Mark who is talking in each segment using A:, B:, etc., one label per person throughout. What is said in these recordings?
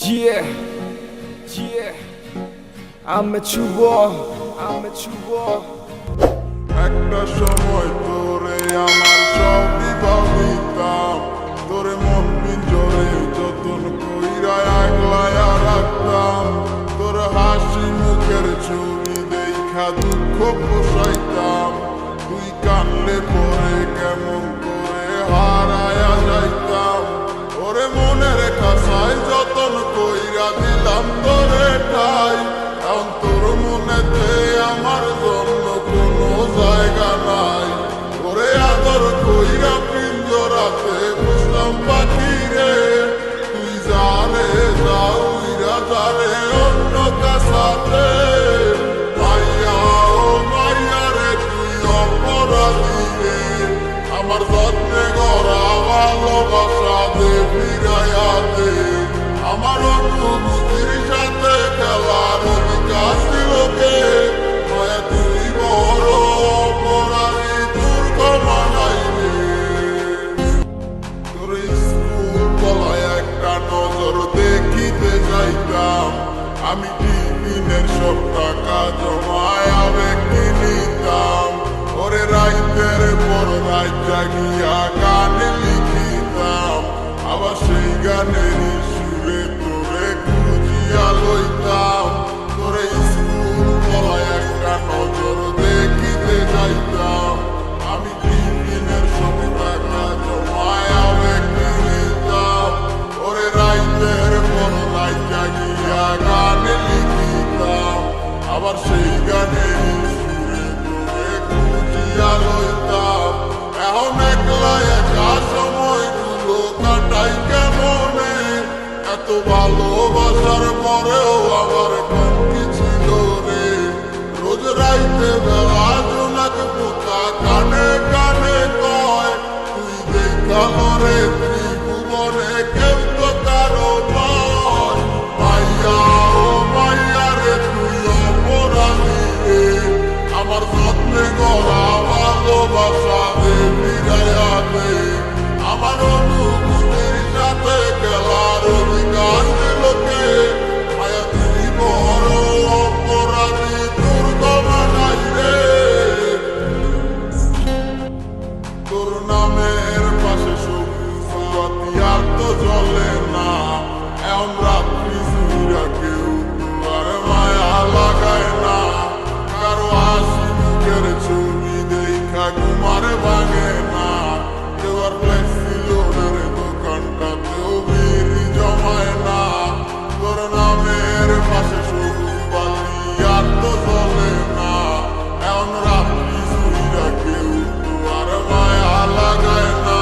A: Yeah, yeah, I'm a true boy, I'm a true boy.
B: একটা সময় তোরে আমার সবই ভাবিতাম, তোরে মন পিঞ্জরে যতন কইরা একলায়া রাখতাম। তোর হাসি মুখের ছবি দেখা দুঃখ পোষাইতাম, তুই কানলে পরে কেমন করে হারায়া যাইতাম। ওরে মনের খাসায় যতন কইরা দিলাম তোরে ঠাই, এখন তোর মনেতে আমার জন্য কোনো জায়গা নাই। ওরে আদর কইরা পিঞ্জরাতে বুঝলাম পাখি রে, তুই যারে যাউইরা যারে অন্য কাছাতে। মাইয়া ও মাইয়া রে তুই অপরাধী রে, আমার যত্নে গড়া ভালোবাসা দে ফিরাইয়া দে। আমার অনুভূতির সাথে খেলার অধিকার ছিল কে, মায়া তুই বড় অপরাধী, তোর ক্ষমা নাই রে। তোর স্কুল তলায় একটা নজর দেখিতে যাইতাম, আমি টিফিনের সব টাকা জমায় আবেগ কিনিতাম। ওরে রাইতের পর রাত জাগিয়া গান লিখিতাম, আবার সেই গানের সুরে তোরে খুঁজিয়া লইতাম। তোরে স্কুল তলায় একটা নজর দেখিতে যাইতাম, আমি টিফিনের সব টাকা জমায় আবেগ কিনিতাম। ওরে রাইতের পর রাত জাগিয়া গান লিখিতাম, আবার সেই গানের সুরে তোরে খুঁজিয়া লইতাম। এখন একলা একা সময়গুলো কাটাই কেমনে, এত ভালোবাসার পরেও আবার কম কি ছিল রে। রোজ রাইতে বেলা জোনাক পোকা কানে কানে কয়, তুই দেখালো রে ত্রিভুবনে কেউ তো কারো নয়। মাইয়া ও মাইয়া রে তুই অপরাধী রে, আমার যত্নে গড়া ভালোবাসা দে ফিরাইয়া দে। আমার অনুভূতির সাথে খেলার অধিকার ছিল কে, মায়া তুই বড় অপরাধী, তোর ক্ষমা নাই রে। তোর নামের পাশে সবুজ বাতি আর তো জ্বলে না, এখন রাত্রি সুরা কেউ তোমার মায়া লাগায় না। কারো হাসি মুখের ছবি দেখা ঘুমার ভাঙে না, কেউ আর ফ্লেক্সি লোডের দোকানটাতেও ভিড় জমায় না। তোর নামের পাশে সবুজ বাতি আর তো জ্বলে না, এখন রাত্রি সুরা কেউ তোমার মায়া লাগায় না।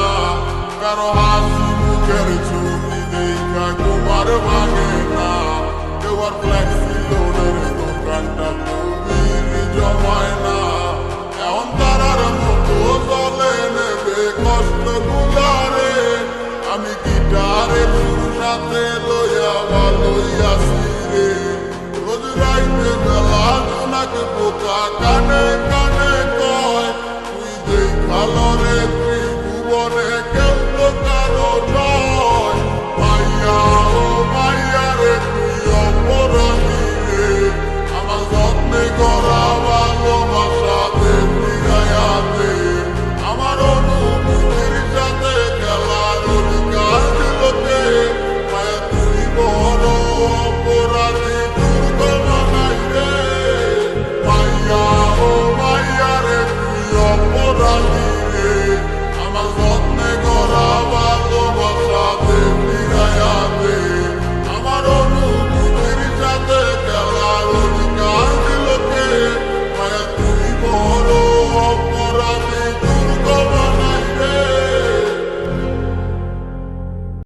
B: কারো হাসি মুখের ছবি দেখা ঘুমার ভাঙে না, কেউ আর ফ্লেক্সি লোডের দোকানটাতেও ভিড় জমায় না। এখন তারার মতো চলে নেবে কষ্ট গুলারে, আমি গিটারের সুর সাথে লইয়া ভালোই আসি রে। রোজ রাইতে বেলা জোনাক পোকা কানে কানে